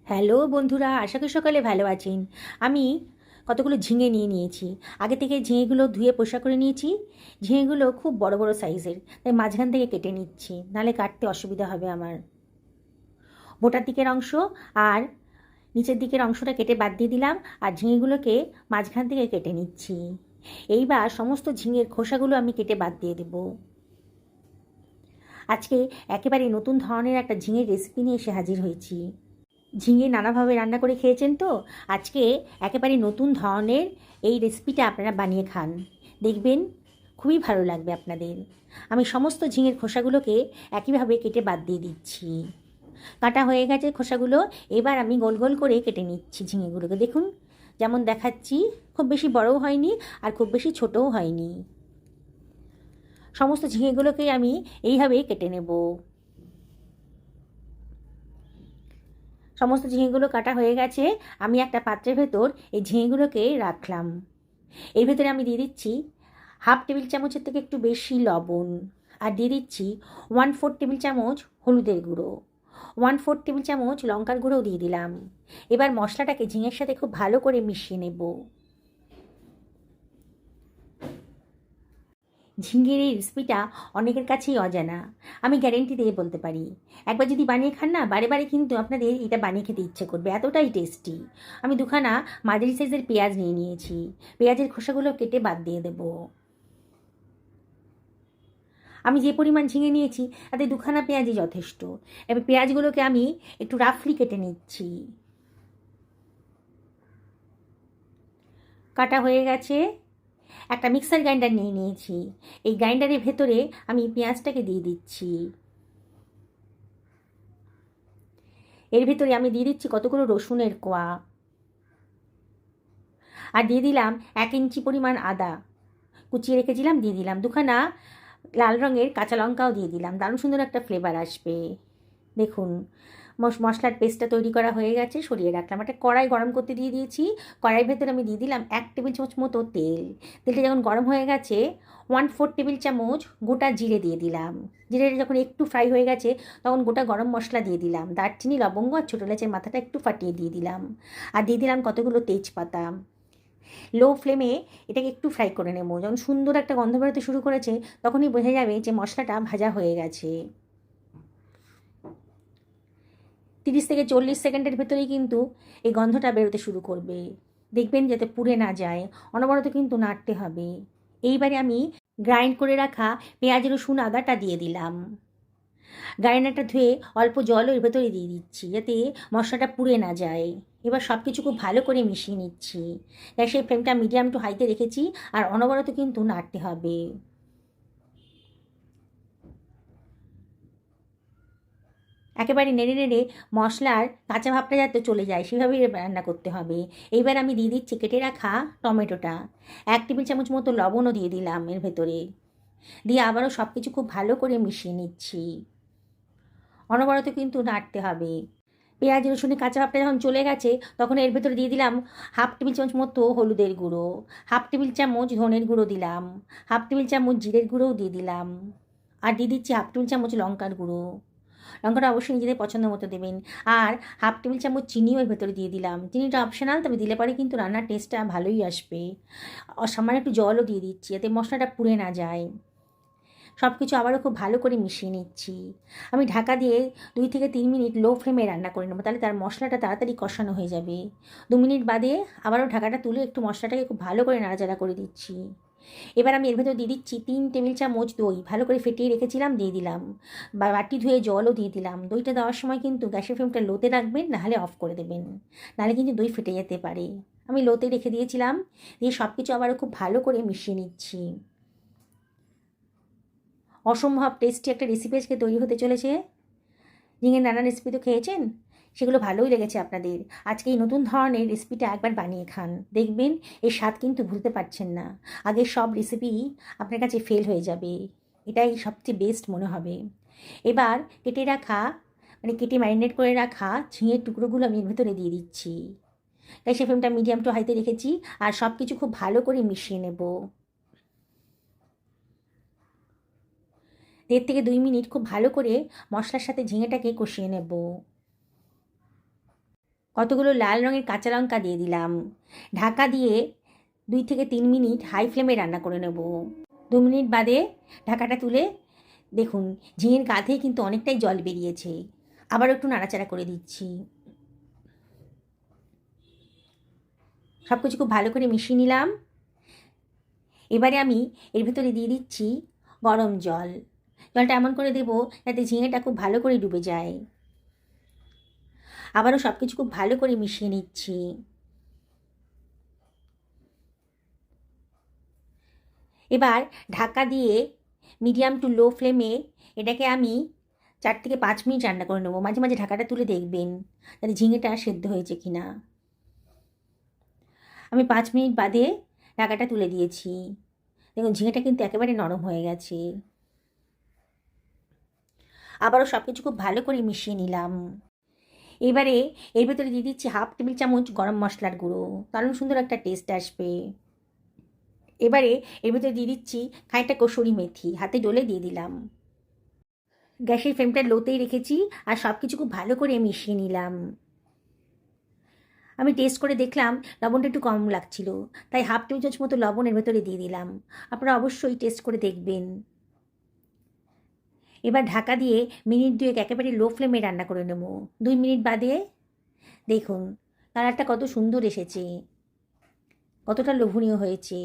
Hello বন্ধুরা, আশা করি সকালে ভালো আছেন। আমি কতগুলো ঝিঙে নিয়ে নিয়েছি। আগে থেকে ঝিঙেগুলো ধুয়ে পরিষ্কার করে নিয়েছি। ঝিঙেগুলো খুব বড় বড় সাইজের, তাই মাঝখান থেকে কেটে নিচ্ছি, নাহলে কাটতে অসুবিধা হবে আমার। বোটার দিকের অংশ আর নিচের দিকের অংশটা কেটে বাদ দিয়ে দিলাম, আর ঝিঙেগুলোকে মাঝখান থেকে কেটে নিচ্ছি। এইবার সমস্ত ঝিঙের খোসাগুলো আমি কেটে বাদ দিয়ে দেব। আজকে একেবারে নতুন ধরনের একটা ঝিঙের রেসিপি নিয়ে এসে হাজির হয়েছি। ঝিঙে নানাভাবে রান্না করে খেয়েছেন তো, আজকে একেবারে নতুন ধরনের এই রেসিপিটা আপনারা বানিয়ে খান, দেখবেন খুবই ভালো লাগবে আপনাদের। আমি সমস্ত ঝিঙের খোসাগুলোকে একইভাবে কেটে বাদ দিয়ে দিচ্ছি। কাটা হয়ে গেছে খোসাগুলো, এবার আমি গোল গোল করে কেটে নিচ্ছি ঝিঙেগুলোকে। দেখুন যেমন দেখাচ্ছি, খুব বেশি বড়ও হয়নি আর খুব বেশি ছোটও হয়নি। সমস্ত ঝিঙেগুলোকে আমি এইভাবেই কেটে নেব। সমস্ত ঝিঙেগুলো কাটা হয়ে গেছে। আমি একটা পাত্রের ভেতর এই ঝিঙেগুলোকে রাখলাম। এর ভেতরে আমি দিয়ে দিচ্ছি হাফ টেবিল চামচের থেকে একটু বেশি লবণ, আর দিয়ে দিচ্ছি 1/4 টেবিল চামচ হলুদের গুঁড়ো, 1/4 টেবিল চামচ লঙ্কার গুঁড়োও দিয়ে দিলাম। এবার মশলাটাকে ঝিঙের সাথে খুব ভালো করে মিশিয়ে নেব। ঝিঙের এই রেসিপিটা অনেকের কাছেই অজানা, আমি গ্যারেন্টি দিয়ে বলতে পারি। একবার যদি বানিয়ে খান না, বারে বারে কিন্তু আপনাদের এটা বানিয়ে খেতে ইচ্ছে করবে, এতটাই টেস্টি। আমি দুখানা মাঝারি সাইজের পেঁয়াজ নিয়ে নিয়েছি। পেঁয়াজের খোসাগুলো কেটে বাদ দিয়ে দেব। আমি যে পরিমাণ ঝিঙে নিয়েছি তাতে দুখানা পেঁয়াজই যথেষ্ট। এবার পেঁয়াজগুলোকে আমি একটু রাফলি কেটে নিচ্ছি। কাটা হয়ে গেছে। একটা মিক্সার গ্রাইন্ডার নিয়ে নিয়েছি। এই গ্রাইন্ডারের ভেতরে আমি পেঁয়াজটাকে দিয়ে দিচ্ছি। এর ভিতরে আমি দিয়ে দিচ্ছি কতগুলো রসুনের কোয়া, আর দিয়ে দিলাম 1 ইঞ্চি পরিমাণ আদা কুচিয়ে রেখেছিলাম, দিয়ে দিলাম দুখানা লাল রঙের কাঁচা লঙ্কাও দিয়ে দিলাম, দারুণ সুন্দর একটা ফ্লেভার আসবে। দেখুন মশলার পেস্টটা তৈরি করা হয়ে গেছে, সরিয়ে রাখলাম। একটা কড়াই গরম করতে দিয়ে দিয়েছি। কড়াইয়ের ভেতরে আমি দিয়ে দিলাম 1 টেবিল চামচ মতো তেল। তেলটা যখন গরম হয়ে গেছে 1/4 টেবিল চামচ গোটা জিরে দিয়ে দিলাম। জিরেটা যখন একটু ফ্রাই হয়ে গেছে তখন গোটা গরম মশলা দিয়ে দিলাম, দারচিনি লবঙ্গ আর ছোটো এলাচের মাথাটা একটু ফাটিয়ে দিয়ে দিলাম, আর দিয়ে দিলাম কতগুলো তেজপাতা। লো ফ্লেমে এটাকে একটু ফ্রাই করে নেব। যখন সুন্দর একটা গন্ধ বেরোতে শুরু করেছে তখনই বোঝা যাবে যে মশলাটা ভাজা হয়ে গেছে। 30 থেকে 40 সেকেন্ডের ভেতরেই কিন্তু এই গন্ধটা বেরোতে শুরু করবে। দেখবেন যাতে পুড়ে না যায়, অনবরত কিন্তু নাড়তে হবে। এইবারে আমি গ্রাইন্ড করে রাখা পেঁয়াজ রসুন আদাটা দিয়ে দিলাম। গ্রাইন্ডারটা ধুয়ে অল্প জলও এর ভেতরে দিয়ে দিচ্ছি যাতে মশলাটা পুড়ে না যায়। এবার সব কিছু খুব ভালো করে মিশিয়ে নিচ্ছি। গ্যাসের ফ্লেমটা মিডিয়াম টু হাইতে রেখেছি, আর অনবরত কিন্তু নাড়তে হবে। একেবারে নেড়ে নেড়ে মশলার কাঁচা ভাবটা যাতে চলে যায় সেভাবেই রান্না করতে হবে। এইবার আমি দিয়ে দিচ্ছি কেটে রাখা টমেটোটা। 1 টেবিল চামচ মতো লবণও দিয়ে দিলাম এর ভেতরে, দিয়ে আবারও সব কিছু খুব ভালো করে মিশিয়ে নিচ্ছি। অনবরত কিন্তু নাড়তে হবে। পেঁয়াজ রসুনের কাঁচা ভাবটা যখন চলে গেছে তখন এর ভেতরে দিয়ে দিলাম হাফ টেবিল চামচ মতো হলুদের গুঁড়ো, হাফ টেবিল চামচ ধনের গুঁড়ো দিলাম, হাফ টেবিল চামচ জিরের গুঁড়োও দিয়ে দিলাম, আর দিয়ে দিচ্ছি হাফ টেবিল চামচ লঙ্কার গুঁড়ো। লঙ্কাটা অবশ্যই নিজেদের পছন্দ মতো দেবেন। আর হাফ টেবিল চামচ চিনিও এর ভেতরে দিয়ে দিলাম। চিনিটা অপশনাল, তবে দিলে পরে কিন্তু রান্নার টেস্টটা ভালোই আসবে। সামান্য একটু জলও দিয়ে দিচ্ছি যাতে মশলাটা পুড়ে না যায়। সব কিছু আবারও খুব ভালো করে মিশিয়ে নিচ্ছি। আমি ঢাকা দিয়ে 2 থেকে 3 মিনিট লো ফ্লেমে রান্না করে নেবো, তাহলে তার মশলাটা তাড়াতাড়ি কষানো হয়ে যাবে। 2 মিনিট বাদে আবারও ঢাকাটা তুলে একটু মশলাটাকে খুব ভালো করে নাড়াচাড়া করে দিচ্ছি। এবার আমি এর ভেতর দিয়ে দিচ্ছি 3 টেবিল চামচ দই, ভালো করে ফেটিয়ে রেখেছিলাম, দিয়ে দিলাম। বাটি ধুয়ে জলও দিয়ে দিলাম। দইটা দেওয়ার সময় কিন্তু গ্যাসের ফ্লেমটা লোতে রাখবেন, নাহলে অফ করে দেবেন, নাহলে কিন্তু দই ফেটে যেতে পারে। আমি লোতে রেখে দিয়েছিলাম। দিয়ে সব কিছু আবারও খুব ভালো করে মিশিয়ে নিচ্ছি। অসম্ভব টেস্টি একটা রেসিপি আজকে তৈরি হতে চলেছে। ঝিঙের নানা রেসিপি তো খেয়েছেন, সেগুলো ভালোই লেগেছে আপনাদের। আজকে এই নতুন ধরনের রেসিপিটা একবার বানিয়ে খান, দেখবেন এর স্বাদ কিন্তু ভুলতে পারছেন না। আগের সব রেসিপি আপনার কাছে ফেল হয়ে যাবে, এটাই সবচেয়ে বেস্ট মনে হবে। এবার কেটে রাখা কেটে ম্যারিনেট করে রাখা ঝিঙের টুকরোগুলো আমি এর ভেতরে দিয়ে দিচ্ছি। গ্যাসের ফ্লেমটা মিডিয়াম টু হাইতে রেখেছি, আর সব কিছু খুব ভালো করে মিশিয়ে নেব। 1.5 থেকে 2 মিনিট খুব ভালো করে মশলার সাথে ঝিঙেটাকে কষিয়ে নেব। কতগুলো লাল রঙের কাঁচা লঙ্কা দিয়ে দিলাম। ঢাকা দিয়ে 2 থেকে 3 মিনিট হাই ফ্লেমে রান্না করে নেব। 2 মিনিট বাদে ঢাকাটা তুলে দেখুন ঝিঙের গা থেকে কিন্তু অনেকটাই জল বেরিয়েছে। আবার একটু নাড়াচাড়া করে দিচ্ছি। সব কিছু খুব ভালো করে মিশিয়ে নিলাম। এবারে আমি এর ভেতরে দিয়ে দিচ্ছি গরম জল। জলটা এমন করে দেবো যাতে ঝিঙেটা খুব ভালো করে ডুবে যায়। আবারও সব কিছু খুব ভালো করে মিশিয়ে নিচ্ছি। এবার ঢাকা দিয়ে মিডিয়াম টু লো ফ্লেমে এটাকে আমি 4 থেকে 5 মিনিট রান্না করে নেবো। মাঝে মাঝে ঢাকাটা তুলে দেখবেন যাতে ঝিঙেটা সেদ্ধ হয়েছে কি না। আমি 5 মিনিট বাদে ঢাকাটা তুলে দিয়েছি। দেখুন ঝিঙেটা কিন্তু একেবারে নরম হয়ে গেছে। আবারও সব কিছু খুব ভালো করে মিশিয়ে নিলাম। এবারে এর ভেতরে দিয়ে দিচ্ছি 1/2 টেবিল চামচ গরম মশলার গুঁড়ো। দারুণ সুন্দর একটা টেস্ট আসবে। এবারে এর ভেতরে দিয়ে দিচ্ছি খানিকটা কসুরি মেথি, হাতে ডলে দিয়ে দিলাম। গ্যাসের ফ্লেমটা লোতেই রেখেছি আর সব কিছু খুব ভালো করে মিশিয়ে নিলাম। আমি টেস্ট করে দেখলাম লবণটা একটু কম লাগছিল, তাই 1/2 টেবিল চামচ মতো লবণ এর ভেতরে দিয়ে দিলাম। আপনারা অবশ্যই টেস্ট করে দেখবেন। এবার ঢাকা দিয়ে মিনিট 2 একেবারে লো ফ্লেমে রান্না করে নেব। 2 মিনিট বাদে দেখুন কালারটা কত সুন্দর এসেছে, কতটা লোভনীয় হয়েছে।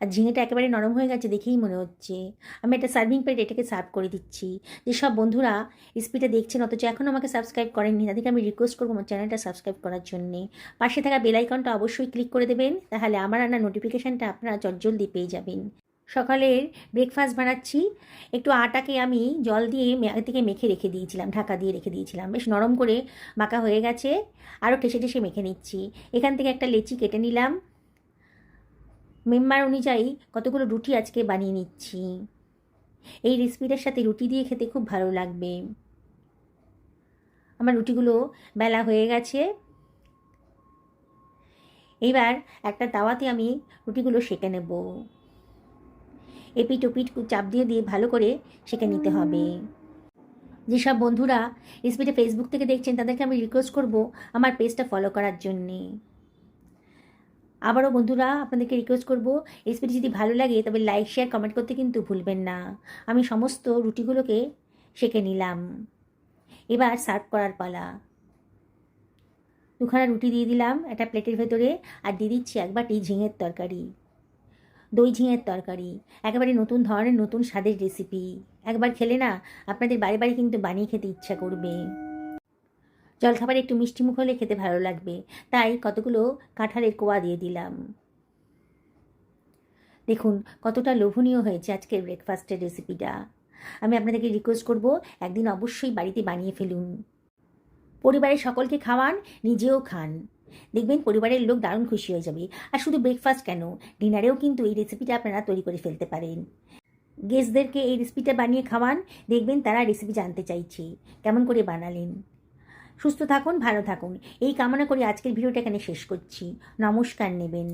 আর ঝিঙেটা একেবারে নরম হয়ে গেছে দেখেই মনে হচ্ছে। আমি একটা সার্ভিং প্লেট এটাকে সার্ভ করে দিচ্ছি। যেসব বন্ধুরা রেসিপিটা দেখছেন অথচ এখনও আমাকে সাবস্ক্রাইব করেননি, তাদেরকে আমি রিকোয়েস্ট করবো আমার চ্যানেলটা সাবস্ক্রাইব করার জন্যে। পাশে থাকা বেল আইকনটা অবশ্যই ক্লিক করে দেবেন, তাহলে আমার রান্নার নোটিফিকেশানটা আপনারা জলদি পেয়ে যাবেন। সকালের ব্রেকফাস্ট বানাচ্ছি। একটু আটাকে আমি জল দিয়ে আগে থেকে মেখে রেখে দিয়েছিলাম, ঢাকা দিয়ে রেখে দিয়েছিলাম। বেশ নরম করে মাখা হয়ে গেছে। আরও ঠেসে ঠেসে মেখে নিচ্ছি। এখান থেকে একটা লেচি কেটে নিলাম। মেম্বার অনুযায়ী কতগুলো রুটি আজকে বানিয়ে নিচ্ছি। এই রেসিপিটার সাথে রুটি দিয়ে খেতে খুব ভালো লাগবে। আমার রুটিগুলো বেলা হয়ে গেছে। এবার একটা তাওয়াতে আমি রুটিগুলো সেঁকে নেব। এপিট ওপিট চাপ দিয়ে দিয়ে ভালো করে সেঁকে নিতে হবে। যেসব বন্ধুরা রেসিপিটা ফেসবুক থেকে দেখছেন তাদেরকে আমি রিকোয়েস্ট করব আমার পেজটা ফলো করার জন্যে। আবারও বন্ধুরা আপনাদেরকে রিকোয়েস্ট করব রেসিপিটি যদি ভালো লাগে তবে লাইক শেয়ার কমেন্ট করতে কিন্তু ভুলবেন না। আমি সমস্ত রুটিগুলোকে সেঁকে নিলাম। এবার সার্ভ করার পালা। 2খানা রুটি দিয়ে দিলাম একটা প্লেটের ভেতরে, আর দিয়ে দিচ্ছি 1 বাটি ঝিঙের তরকারি, দই ঝিঙের তরকারি। একেবারে নতুন ধরনের নতুন স্বাদের রেসিপি। একবার খেলে না আপনাদের বারে বারে কিন্তু বানিয়ে খেতে ইচ্ছা করবে। জলখাবারে একটু মিষ্টি মুখ হলে খেতে ভালো লাগবে, তাই কতগুলো কাঁঠালের কোয়া দিয়ে দিলাম। দেখুন কতটা লোভনীয় হয়েছে আজকের ব্রেকফাস্টের রেসিপিটা। আমি আপনাদেরকে রিকোয়েস্ট করব একদিন অবশ্যই বাড়িতে বানিয়ে ফেলুন। পরিবারের সকলকে খাওয়ান, নিজেও খান। দেখবেন পরিবারের লোক দারুণ খুশি হয়ে যাবে। আর শুধু ব্রেকফাস্ট কেন, ডিনারেও কিন্তু এই রেসিপিটা আপনারা তৈরি করে ফেলতে পারেন। গেস্টদেরকে এই রেসিপিটা বানিয়ে খাওয়ান, দেখবেন তারা রেসিপি জানতে চাইছে কেমন করে বানালেন। সুস্থ থাকুন, ভালো থাকুন এই কামনা করে আজকের ভিডিওটা এখানে শেষ করছি। নমস্কার নেবেন।